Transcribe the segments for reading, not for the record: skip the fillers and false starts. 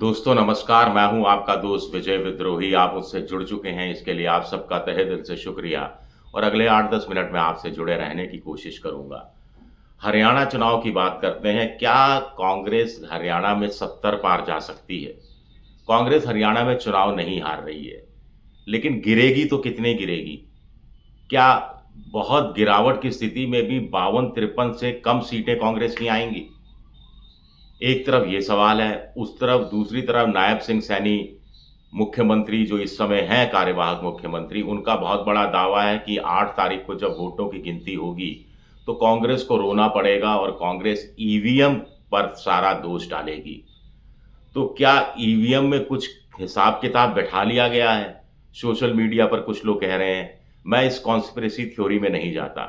दोस्तों नमस्कार, मैं हूं आपका दोस्त विजय विद्रोही। आप मुझसे जुड़ चुके हैं, इसके लिए आप सबका तहे दिल से शुक्रिया। और अगले 8-10 मिनट में आपसे जुड़े रहने की कोशिश करूंगा। हरियाणा चुनाव की बात करते हैं। क्या कांग्रेस हरियाणा में 70 पार जा सकती है? कांग्रेस हरियाणा में चुनाव नहीं हार रही है, लेकिन गिरेगी तो कितने गिरेगी? क्या बहुत गिरावट की स्थिति में भी 52-53 से कम सीटें कांग्रेस की आएंगी? एक तरफ ये सवाल है, उस तरफ दूसरी तरफ नायब सिंह सैनी मुख्यमंत्री जो इस समय हैं कार्यवाहक मुख्यमंत्री, उनका बहुत बड़ा दावा है कि 8 तारीख को जब वोटों की गिनती होगी, तो कांग्रेस को रोना पड़ेगा और कांग्रेस ईवीएम पर सारा दोष डालेगी। तो क्या ईवीएम में कुछ हिसाब-किताब बैठा लिया गया है? सोशल मीडिया पर कुछ लोग कह रहे हैं। मैं इस कॉन्स्पिरेसी थ्योरी में नहीं जाता,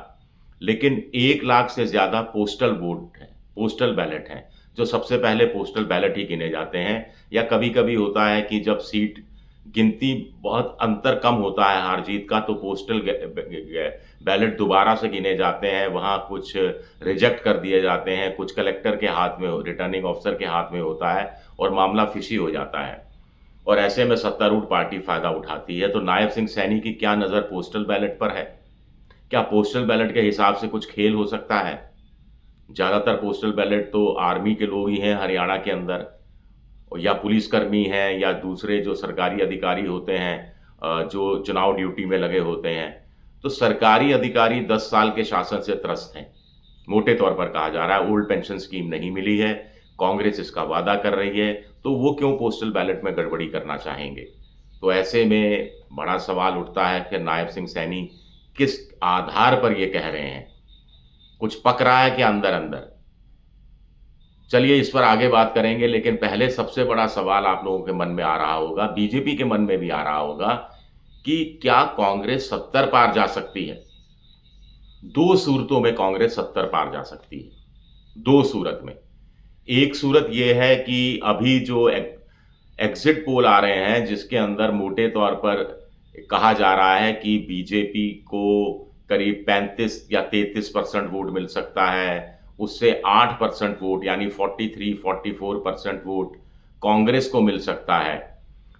लेकिन 1 लाख से ज़्यादा पोस्टल वोट हैं, पोस्टल बैलेट हैं, जो सबसे पहले पोस्टल बैलेट ही गिने जाते हैं। या कभी-कभी होता है कि जब सीट गिनती बहुत अंतर कम होता है हार-जीत का, तो पोस्टल बैलेट दोबारा से गिने जाते हैं। वहाँ कुछ रिजेक्ट कर दिए जाते हैं, कुछ कलेक्टर के हाथ में, रिटर्निंग ऑफिसर के हाथ में होता है और मामला फिशी हो जाता है। और ऐसे में सत्तारूढ़ पार्टी फ़ायदा उठाती है। तो नायब सिंह सैनी की क्या नज़र पोस्टल बैलेट पर है? क्या पोस्टल बैलेट के हिसाब से कुछ खेल हो सकता है? ज़्यादातर पोस्टल बैलेट तो आर्मी के लोग ही हैं हरियाणा के अंदर, या पुलिसकर्मी हैं, या दूसरे जो सरकारी अधिकारी होते हैं, जो चुनाव ड्यूटी में लगे होते हैं। तो सरकारी अधिकारी 10 साल के शासन से त्रस्त हैं। मोटे तौर पर कहा जा रहा है ओल्ड पेंशन स्कीम नहीं मिली है, कांग्रेस इसका वादा कर रही है, तो वो क्यों पोस्टल बैलेट में गड़बड़ी करना चाहेंगे? तो ऐसे में बड़ा सवाल उठता है कि नायब सिंह सैनी किस आधार पर ये कह रहे हैं? कुछ पक रहा है क्या अंदर-अंदर? चलिए इस पर आगे बात करेंगे, लेकिन पहले सबसे बड़ा सवाल आप लोगों के मन में आ रहा होगा, बीजेपी के मन में भी आ रहा होगा कि क्या कांग्रेस 70 पार जा सकती है? 2 सूरतों में कांग्रेस 70 पार जा सकती है। 2 सूरत में। एक सूरत ये है कि अभी जो एग्ज़िट पोल आ रहे हैं, जिसके अंदर मोटे तौर पर कहा जा रहा है कि बीजेपी को करीब 35 या 33% वोट मिल सकता है। उससे 8% वोट यानी 43-44% वोट कांग्रेस को मिल सकता है।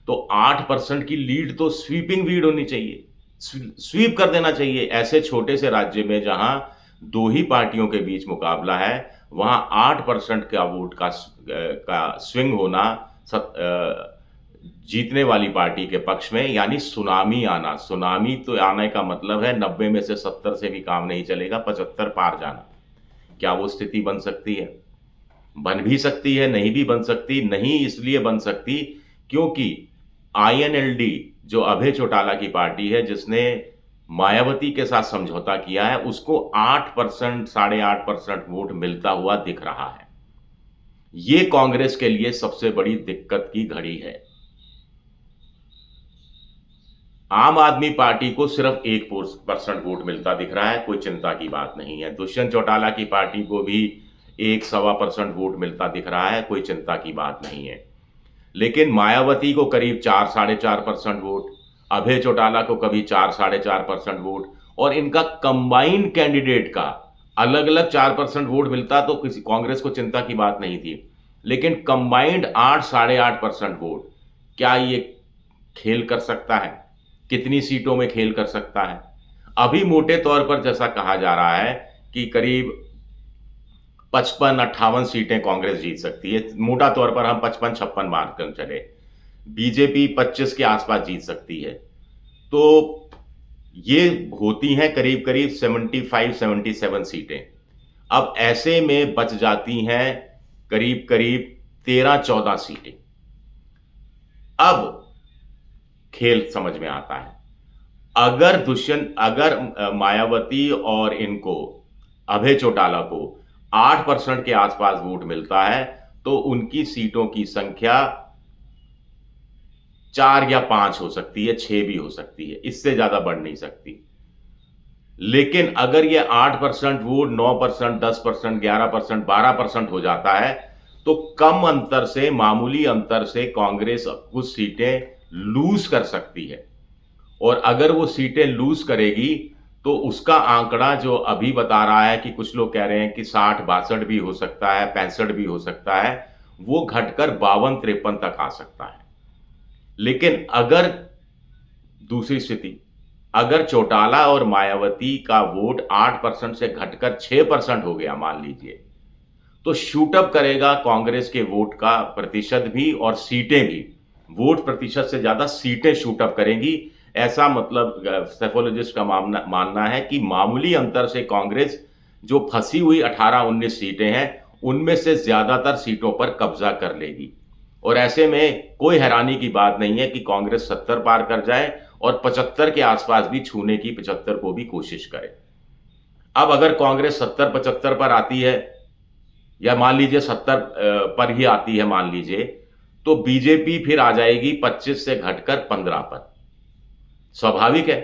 तो 8% की लीड तो स्वीपिंग लीड होनी चाहिए। स्वीप कर देना चाहिए। ऐसे छोटे से राज्य में जहां 2 ही पार्टियों के बीच मुकाबला है, वहां 8% का वोट का स्विंग होना जीतने वाली पार्टी के पक्ष में, यानी सुनामी आना। सुनामी तो आने का मतलब है 90 में से 70 से भी काम नहीं चलेगा, 75 पार जाना। क्या वो स्थिति बन सकती है? बन भी सकती है, नहीं भी बन सकती। नहीं इसलिए बन सकती क्योंकि आईएनएलडी जो अभय चौटाला की पार्टी है, जिसने मायावती के साथ समझौता किया है, उसको 8%, 8.5% वोट मिलता हुआ दिख रहा है। ये कांग्रेस के लिए सबसे बड़ी दिक्कत की घड़ी है। आम आदमी पार्टी को सिर्फ 1% वोट मिलता दिख रहा है, कोई चिंता की बात नहीं है। दुष्यंत चौटाला की पार्टी को भी 1-1.25% वोट मिलता दिख रहा है, कोई चिंता की बात नहीं है। लेकिन मायावती को करीब 4-4.5% वोट, अभय चौटाला को कभी 4-4.5% वोट, और इनका कंबाइंड कैंडिडेट का अलग-अलग 4% वोट मिलता तो किसी कांग्रेस को चिंता की बात नहीं थी। लेकिन कंबाइंड 8-8.5% वोट, क्या ये खेल कर सकता है? कितनी सीटों में खेल कर सकता है? अभी मोटे तौर पर जैसा कहा जा रहा है कि करीब 55-58 सीटें कांग्रेस जीत सकती है। मोटा तौर पर हम 55-56 मान कर चले। बीजेपी 25 के आसपास जीत सकती है। तो ये होती हैं करीब-करीब 75-77 सीटें। अब ऐसे में बच जाती हैं करीब-करीब 13-14 सीटें। अब खेल समझ में आता है। अगर मायावती और इनको अभय चौटाला को 8% के आसपास वोट मिलता है, तो उनकी सीटों की संख्या 4 या 5 हो सकती है, 6 भी हो सकती है, इससे ज्यादा बढ़ नहीं सकती। लेकिन अगर ये 8% वोट 9%, 10%, 11%, 12% हो जाता है, तो कम अंतर से, मामूली अंतर से कांग्रेस कुछ सीटें लूज कर सकती है। और अगर वो सीटें लूज करेगी, तो उसका आंकड़ा जो अभी बता रहा है कि कुछ लोग कह रहे हैं कि 60-62 भी हो सकता है, 65 भी हो सकता है, वो घटकर 52-53 तक आ सकता है। लेकिन अगर दूसरी स्थिति, अगर चौटाला और मायावती का वोट 8% से घटकर 6% हो गया मान लीजिए, तो शूट अप करेगा कांग्रेस के वोट का प्रतिशत भी और सीटें भी। वोट प्रतिशत से ज्यादा सीटें शूट अप करेंगी। ऐसा मतलब सैफोलॉजिस्ट का मानना है कि मामूली अंतर से कांग्रेस जो फंसी हुई 18-19 सीटें हैं उनमें से ज्यादातर सीटों पर कब्जा कर लेगी। और ऐसे में कोई हैरानी की बात नहीं है कि कांग्रेस 70 पार कर जाए और 75 के आसपास भी छूने की, 75 को भी कोशिश करे। अब अगर कांग्रेस 70-75 पर आती है, या मान लीजिए 70 पर ही आती है मान लीजिए, तो बीजेपी फिर आ जाएगी 25 से घटकर 15 पर। स्वाभाविक है,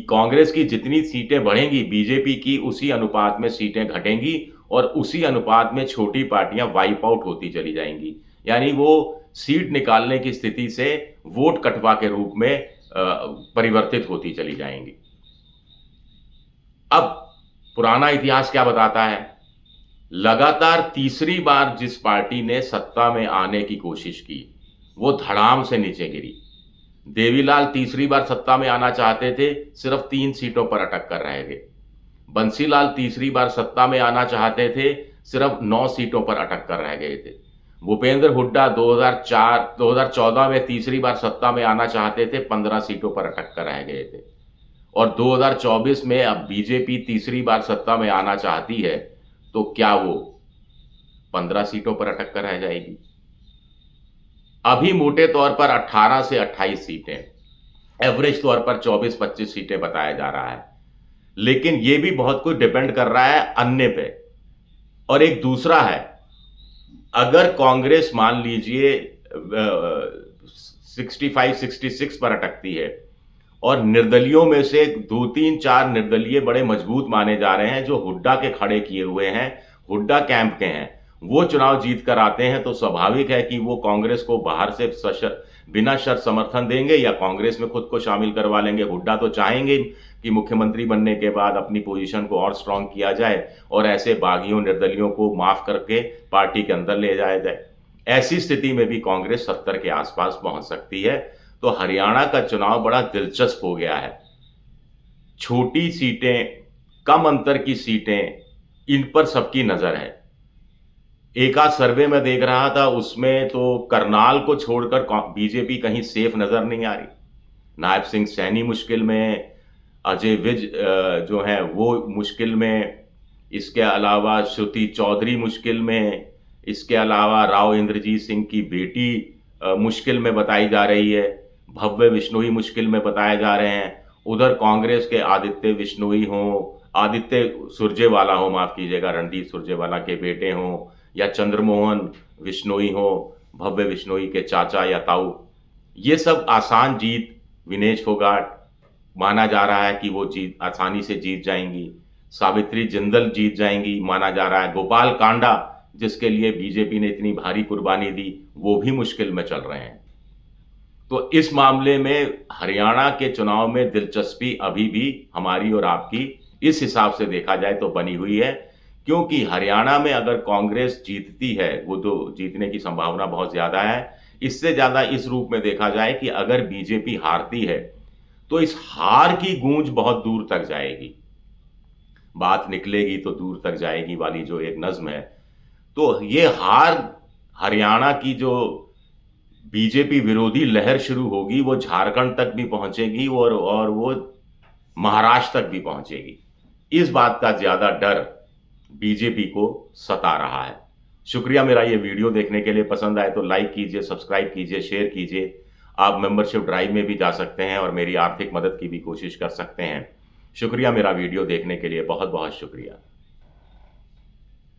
कांग्रेस की जितनी सीटें बढ़ेंगी बीजेपी की उसी अनुपात में सीटें घटेंगी और उसी अनुपात में छोटी पार्टियां वाइप आउट होती चली जाएंगी। यानी वो सीट निकालने की स्थिति से वोट कटवा के रूप में परिवर्तित होती चली जाएंगी। अब पुराना इतिहास क्या बताता है? लगातार तीसरी बार जिस पार्टी ने सत्ता में आने की कोशिश की वो धड़ाम से नीचे गिरी। देवीलाल तीसरी बार सत्ता में आना चाहते थे, सिर्फ 3 सीटों पर अटक कर रह गए। बंसीलाल तीसरी बार सत्ता में आना चाहते थे, सिर्फ 9 सीटों पर अटक कर रह गए थे। भूपेंद्र हुड्डा 2014 में तीसरी बार सत्ता में आना चाहते थे, 15 सीटों पर अटक कर रह गए थे। और 2024 में अब बीजेपी तीसरी बार सत्ता में आना चाहती है, तो क्या वो 15 सीटों पर अटक कर रह जाएगी? अभी मोटे तौर पर 18 से 28 सीटें, एवरेज तौर पर 24-25 सीटें बताया जा रहा है। लेकिन यह भी बहुत कुछ डिपेंड कर रहा है अन्य पे। और एक दूसरा है, अगर कांग्रेस मान लीजिए 65-66 पर अटकती है और निर्दलियों में से 2-3-4 निर्दलीय बड़े मजबूत माने जा रहे हैं जो हुड्डा के खड़े किए हुए हैं, हुड्डा कैंप के हैं, वो चुनाव जीत कर आते हैं, तो स्वाभाविक है कि वो कांग्रेस को बाहर से बिना शर्त समर्थन देंगे या कांग्रेस में खुद को शामिल करवा लेंगे। हुड्डा तो चाहेंगे कि मुख्यमंत्री बनने के बाद अपनी पोजीशन को और स्ट्रांग किया जाए और ऐसे बागियों निर्दलियों को माफ करके पार्टी के अंदर ले जाया जाए। ऐसी स्थिति में भी कांग्रेस 70 के आसपास पहुंच सकती है। तो हरियाणा का चुनाव बड़ा दिलचस्प हो गया है। छोटी सीटें, कम अंतर की सीटें, इन पर सबकी नजर है। एक आध सर्वे में देख रहा था, उसमें तो करनाल को छोड़कर बीजेपी कहीं सेफ नजर नहीं आ रही। नायब सिंह सैनी मुश्किल में, अजय विज जो है वो मुश्किल में, इसके अलावा श्रुति चौधरी मुश्किल में, इसके अलावा राव इंद्रजीत सिंह की बेटी मुश्किल में बताई जा रही है, भव्य विश्नोई मुश्किल में बताए जा रहे हैं। उधर कांग्रेस के आदित्य विश्नोई हों, आदित्य सुरजेवाला हो, माफ कीजिएगा, रणदीप सुरजेवाला के बेटे हों, या चंद्रमोहन विश्नोई हो, भव्य विश्नोई के चाचा या ताऊ, ये सब आसान जीत, विनेश फोगाट माना जा रहा है कि वो जीत आसानी से जीत जाएंगी। सावित्री जिंदल जीत जाएंगी माना जा रहा है। गोपाल कांडा, जिसके लिए बीजेपी ने इतनी भारी कुर्बानी दी, वो भी मुश्किल में चल रहे हैं। तो इस मामले में हरियाणा के चुनाव में दिलचस्पी अभी भी हमारी और आपकी इस हिसाब से देखा जाए तो बनी हुई है, क्योंकि हरियाणा में अगर कांग्रेस जीतती है, वो तो जीतने की संभावना बहुत ज्यादा है। इससे ज्यादा इस रूप में देखा जाए कि अगर बीजेपी हारती है तो इस हार की गूंज बहुत दूर तक जाएगी, बात निकलेगी तो दूर तक जाएगी वाली जो एक नज्म है। तो ये हार, हरियाणा की जो बीजेपी विरोधी लहर शुरू होगी वो झारखंड तक भी पहुंचेगी और वो महाराष्ट्र तक भी पहुंचेगी। इस बात का ज्यादा डर बीजेपी को सता रहा है। शुक्रिया मेरा ये वीडियो देखने के लिए। पसंद आए तो लाइक कीजिए, सब्सक्राइब कीजिए, शेयर कीजिए। आप मेंबरशिप ड्राइव में भी जा सकते हैं और मेरी आर्थिक मदद की भी कोशिश कर सकते हैं। शुक्रिया मेरा वीडियो देखने के लिए, बहुत बहुत शुक्रिया।